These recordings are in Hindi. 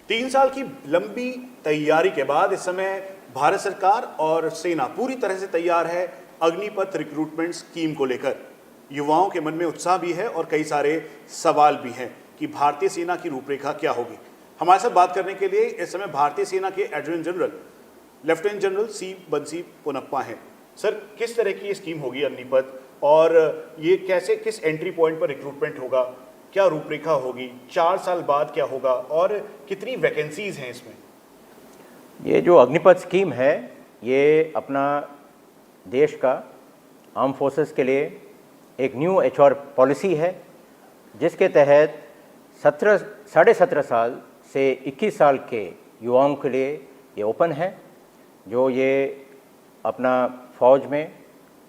3 साल की लंबी तैयारी के बाद इस समय भारत सरकार और सेना पूरी तरह से तैयार है अग्निपथ रिक्रूटमेंट स्कीम को लेकर। युवाओं के मन में उत्साह भी है और कई सारे सवाल भी हैं कि भारतीय सेना की रूपरेखा क्या होगी। हमारे साथ बात करने के लिए इस समय भारतीय सेना के एडमिरल जनरल लेफ्टिनेंट जनरल सी बंसी पोनप्पा हैं। सर, किस तरह की ये स्कीम होगी अग्निपथ, और ये कैसे किस एंट्री पॉइंट पर रिक्रूटमेंट होगा, क्या रूपरेखा होगी, 4 साल बाद क्या होगा और कितनी वैकेंसीज हैं इसमें? ये जो अग्निपथ स्कीम है, ये अपना देश का आर्म फोर्सेस के लिए एक न्यू HR पॉलिसी है, जिसके तहत 17.5 साल से 21 साल के युवाओं के लिए ये ओपन है, जो ये अपना फ़ौज में,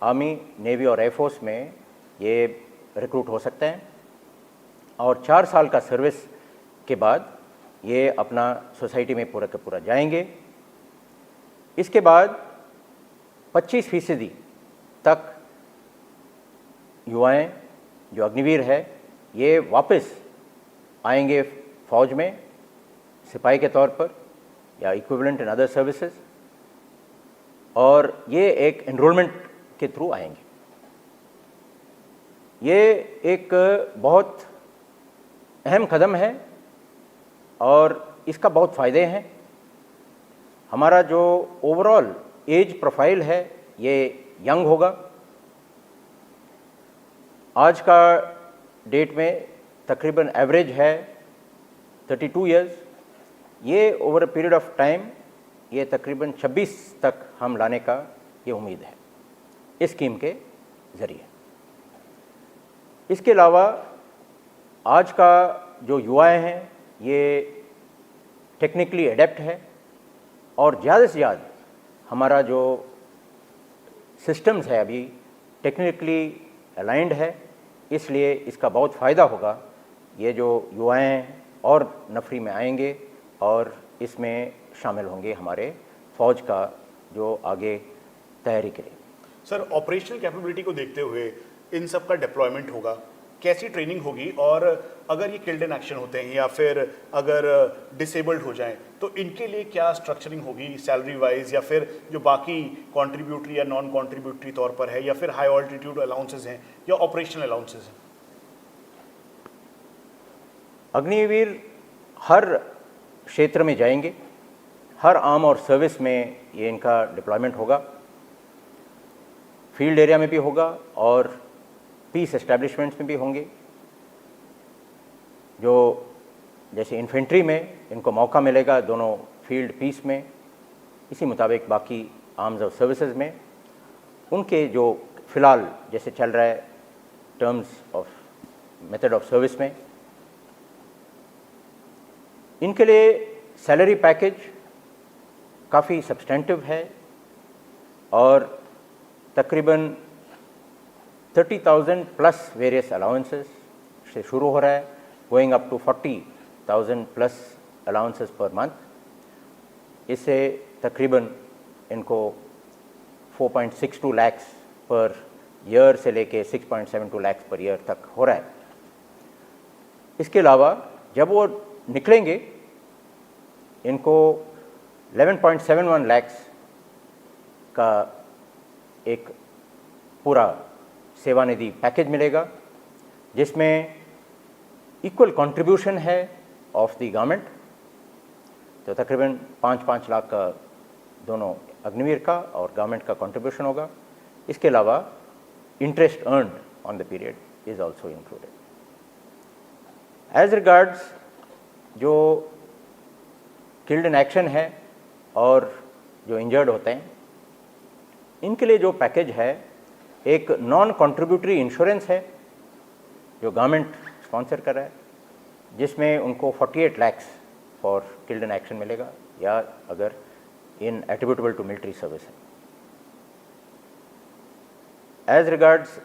आर्मी, नेवी और एयरफोर्स में ये रिक्रूट हो सकते हैं। और 4 साल का सर्विस के बाद ये अपना सोसाइटी में पूरा का पूरा जाएंगे। इसके बाद 25% तक युवाएं जो अग्निवीर है ये वापस आएंगे फ़ौज में सिपाही के तौर पर या इक्विवेलेंट इन अदर सर्विसेज, और ये एक एनरोलमेंट के थ्रू आएंगे। ये एक बहुत अहम कदम है और इसका बहुत फ़ायदे हैं। हमारा जो ओवरऑल एज प्रोफाइल है ये यंग होगा। आज का डेट में तकरीबन एवरेज है 32 इयर्स। ये over a period of time ये तकरीबन 26 तक हम लाने का ये उम्मीद है इस स्कीम के ज़रिए। इसके अलावा आज का जो युवाएं हैं ये टेक्निकली एडेप्ट है और ज़्यादा से ज़्यादा हमारा जो सिस्टम्स है अभी टेक्निकली अलाइंड है, इसलिए इसका बहुत फ़ायदा होगा। ये जो युवाएं और नफरी में आएंगे और इसमें शामिल होंगे हमारे फ़ौज का जो आगे तैयारी के लिए। सर, ऑपरेशनल कैपेबिलिटी को देखते हुए इन सब का डिप्लॉयमेंट होगा, कैसी ट्रेनिंग होगी, और अगर ये किल्ड इन एक्शन होते हैं या फिर अगर डिसेबल्ड हो जाएं तो इनके लिए क्या स्ट्रक्चरिंग होगी, सैलरी वाइज, या फिर जो बाकी कॉन्ट्रीब्यूटरी या नॉन कॉन्ट्रीब्यूटरी तौर पर है, या फिर हाई ऑल्टीट्यूड अलाउंसेस हैं या ऑपरेशनल अलाउंसेस हैं? अग्निवीर हर क्षेत्र में जाएंगे, हर आर्म और सर्विस में ये इनका डिप्लॉयमेंट होगा। फील्ड एरिया में भी होगा और पीस एस्टेब्लिशमेंट्स में भी होंगे। जो जैसे इन्फेंट्री में इनको मौका मिलेगा दोनों फील्ड पीस में, इसी मुताबिक बाकी आर्म्स और सर्विसेज में उनके जो फ़िलहाल जैसे चल रहा है terms of method of service में, इनके लिए सैलरी पैकेज काफ़ी सब्सटेंटिव है और तकरीबन 30,000 प्लस वेरियस अलाउंसेस से शुरू हो रहा है, going up to 40,000 plus allowances per month. इससे तकरीबन इनको 4.62 लाख पर ईयर से लेके 6.72 लाख पर ईयर तक हो रहा है। इसके अलावा जब वो निकलेंगे इनको 11.71 लाख का एक पूरा सेवानिधि पैकेज मिलेगा, जिसमें इक्वल कंट्रीब्यूशन है ऑफ द गवर्नमेंट। तो तकरीबन 5-5 लाख का दोनों अग्निवीर का और गवर्नमेंट का कंट्रीब्यूशन होगा। इसके अलावा interest earned on the period is also included. As regards जो किल्ड इन एक्शन है और जो इंजर्ड होते हैं, इनके लिए जो पैकेज है एक नॉन कंट्रीब्यूटरी इंश्योरेंस है जो गवर्नमेंट स्पॉन्सर कर रहा है, जिसमें उनको 48 lakh for killed in action मिलेगा या अगर in attributable to military service है। एज रिगार्ड्स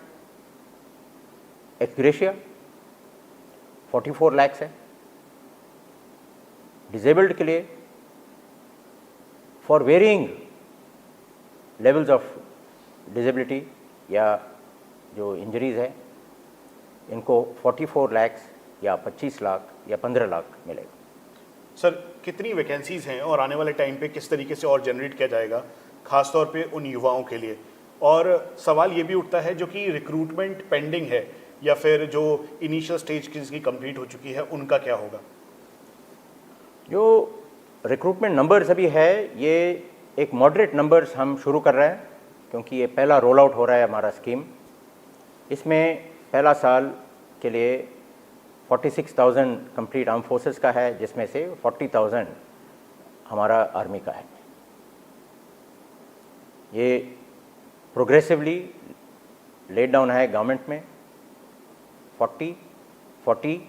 एक्सग्रेशिया 44 लाख है। डिसेबल्ड के लिए for varying levels of disability या जो इंजरीज है, इनको 44 लाख या 25 लाख या 15 लाख मिलेगा। सर कितनी वैकेंसीज हैं और आने वाले टाइम पे किस तरीके से और जनरेट किया जाएगा, खासतौर पे उन युवाओं के लिए? और सवाल ये भी उठता है जो कि रिक्रूटमेंट पेंडिंग है या फिर जो इनिशियल स्टेज जिसकी कंप्लीट हो चुकी है, उनका क्या होगा? जो रिक्रूटमेंट नंबर्स अभी है, ये एक मॉडरेट नंबर्स हम शुरू कर रहे हैं, क्योंकि ये पहला रोल आउट हो रहा है हमारा स्कीम। इसमें पहला साल के लिए 46,000 कंप्लीट आर्म फोर्सेस का है, जिसमें से 40,000 हमारा आर्मी का है। ये प्रोग्रेसिवली लेड डाउन है गवर्नमेंट में 40, 40,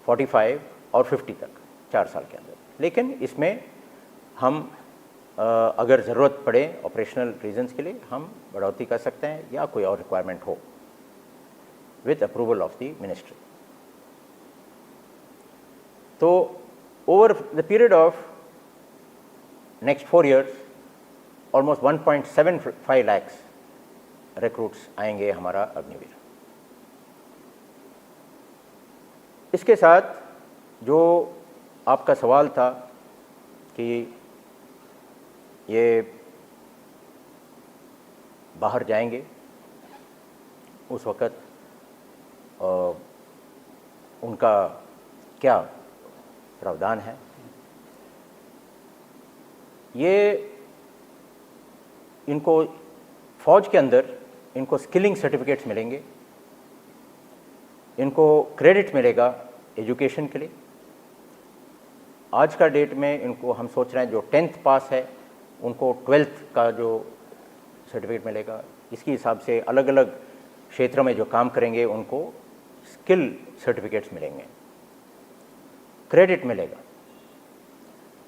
45 और 50 तक 4 साल के अंदर। लेकिन इसमें हम अगर ज़रूरत पड़े ऑपरेशनल रीजंस के लिए हम बढ़ोतरी कर सकते हैं या कोई और रिक्वायरमेंट हो with approval of the ministry. तो over the period of next 4 years almost 1.75 lakhs recruits आएंगे हमारा अग्निवीर। इसके साथ जो आपका सवाल था कि ये बाहर जाएंगे, उस वक़्त उनका क्या प्रावधान है, ये इनको फ़ौज के अंदर इनको स्किलिंग सर्टिफिकेट्स मिलेंगे, इनको क्रेडिट मिलेगा एजुकेशन के लिए। आज का डेट में इनको हम सोच रहे हैं जो 10th पास है उनको 12th का जो सर्टिफिकेट मिलेगा। इसके हिसाब से अलग अलग क्षेत्रों में जो काम करेंगे उनको स्किल सर्टिफिकेट्स मिलेंगे, क्रेडिट मिलेगा।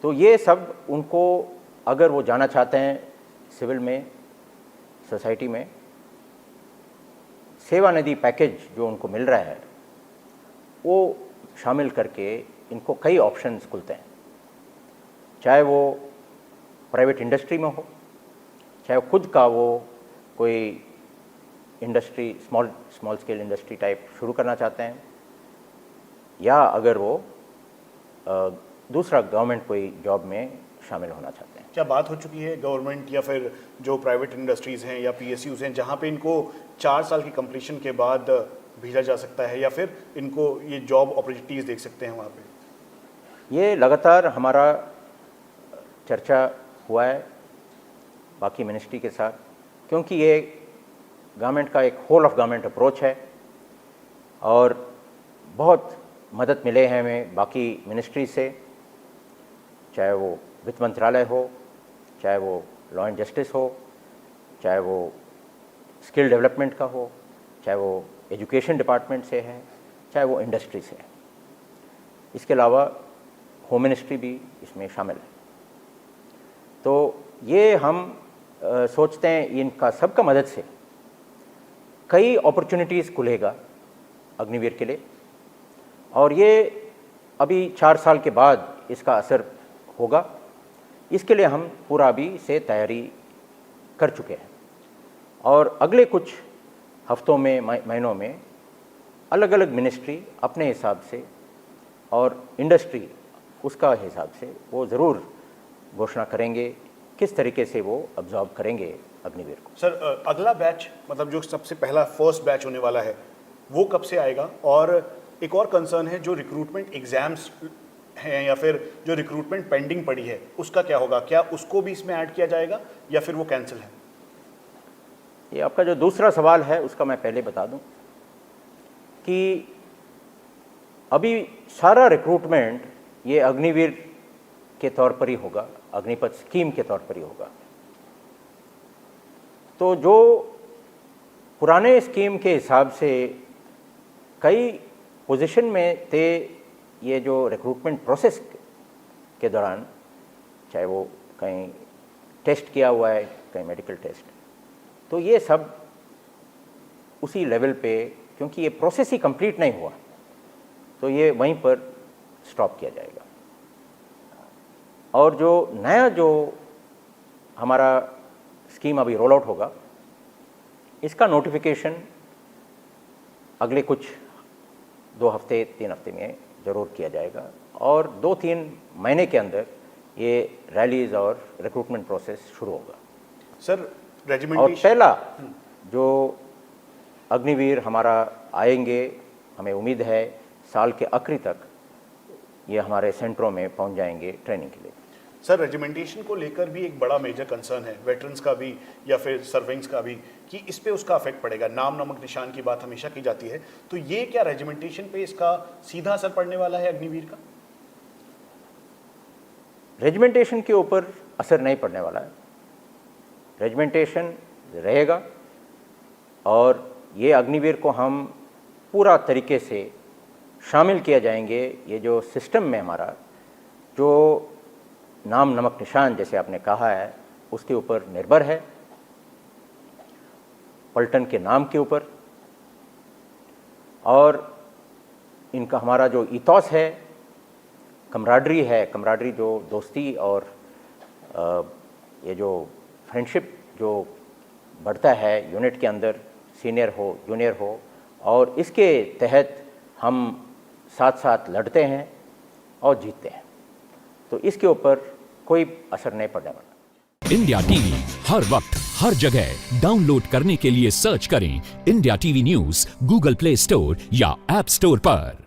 तो ये सब उनको अगर वो जाना चाहते हैं सिविल में, सोसाइटी में, सेवानिधि पैकेज जो उनको मिल रहा है वो शामिल करके इनको कई ऑप्शंस खुलते हैं, चाहे वो प्राइवेट इंडस्ट्री में हो, चाहे खुद का वो कोई industry small scale industry type शुरू करना चाहते हैं, या अगर वो दूसरा गवर्नमेंट कोई जॉब में शामिल होना चाहते हैं। क्या बात हो चुकी है गवर्नमेंट या फिर जो प्राइवेट इंडस्ट्रीज़ हैं या PSUs हैं जहाँ पे इनको 4 साल की कंप्लीशन के बाद भेजा जा सकता है या फिर इनको ये जॉब अपॉर्चुनिटीज़ देख सकते हैं वहाँ पे? ये लगातार हमारा चर्चा हुआ है बाकी मिनिस्ट्री के साथ, क्योंकि ये गवर्नमेंट का एक होल ऑफ गवर्नमेंट अप्रोच है और बहुत मदद मिले हैं हमें बाकी मिनिस्ट्री से, चाहे वो वित्त मंत्रालय हो, चाहे वो लॉ एंड जस्टिस हो, चाहे वो स्किल डेवलपमेंट का हो, चाहे वो एजुकेशन डिपार्टमेंट से है, चाहे वो इंडस्ट्री से है। इसके अलावा होम मिनिस्ट्री भी इसमें शामिल है। तो ये हम सोचते हैं इनका सबका मदद से कई अपॉर्चुनिटीज़ खुलेगा अग्निवीर के लिए, और ये अभी 4 साल के बाद इसका असर होगा। इसके लिए हम पूरा अभी से तैयारी कर चुके हैं और अगले कुछ हफ्तों में, महीनों में अलग अलग मिनिस्ट्री अपने हिसाब से और इंडस्ट्री उसका हिसाब से वो ज़रूर घोषणा करेंगे किस तरीके से वो अब्जॉर्ब करेंगे अग्निवीर को। सर अगला बैच, मतलब जो सबसे पहला फर्स्ट बैच होने वाला है, वो कब से आएगा? और एक और कंसर्न है, जो रिक्रूटमेंट एग्जाम्स हैं या फिर जो रिक्रूटमेंट पेंडिंग पड़ी है उसका क्या होगा? क्या उसको भी इसमें ऐड किया जाएगा या फिर वो कैंसिल है? ये आपका जो दूसरा सवाल है उसका मैं पहले बता दूं कि अभी सारा रिक्रूटमेंट ये अग्निवीर के तौर पर ही होगा, अग्निपथ स्कीम के तौर पर ही होगा। तो जो पुराने स्कीम के हिसाब से कई पोजीशन में थे, ये जो रिक्रूटमेंट प्रोसेस के दौरान, चाहे वो कहीं टेस्ट किया हुआ है, कहीं मेडिकल टेस्ट, तो ये सब उसी लेवल पे, क्योंकि ये प्रोसेस ही कंप्लीट नहीं हुआ, तो ये वहीं पर स्टॉप किया जाएगा। और जो नया जो हमारा स्कीम अभी रोल आउट होगा, इसका नोटिफिकेशन अगले कुछ 2 हफ्ते 3 हफ्ते में ज़रूर किया जाएगा और 2-3 महीने के अंदर ये रैलीज़ और रिक्रूटमेंट प्रोसेस शुरू होगा। सर और रेजिमेंटेशन पहला जो अग्निवीर हमारा आएंगे, हमें उम्मीद है साल के आखिरी तक ये हमारे सेंटरों में पहुंच जाएंगे ट्रेनिंग के लिए। सर रेजिमेंटेशन को लेकर भी एक बड़ा मेजर कंसर्न है, वेटरन्स का भी या फिर सर्विंग्स का भी, कि इस पे उसका अफेक्ट पड़ेगा। नाम नमक निशान की बात हमेशा की जाती है, तो ये क्या रेजिमेंटेशन पे इसका सीधा असर पड़ने वाला है अग्निवीर का? रेजिमेंटेशन के ऊपर असर नहीं पड़ने वाला है। रेजिमेंटेशन रहेगा और ये अग्निवीर को हम पूरा तरीके से शामिल किया जाएंगे। ये जो सिस्टम में हमारा जो नाम नमक निशान जैसे आपने कहा है उसके ऊपर निर्भर है, पलटन के नाम के ऊपर, और इनका हमारा जो इथॉस है, कमराडरी है, कमराडरी जो दोस्ती और ये जो फ्रेंडशिप जो बढ़ता है यूनिट के अंदर, सीनियर हो जूनियर हो, और इसके तहत हम साथ साथ लड़ते हैं और जीतते हैं, तो इसके ऊपर कोई असर नहीं पड़ने वाला। इंडिया टीवी हर वक्त हर जगह डाउनलोड करने के लिए सर्च करें India TV news Google play store या ऐप स्टोर पर।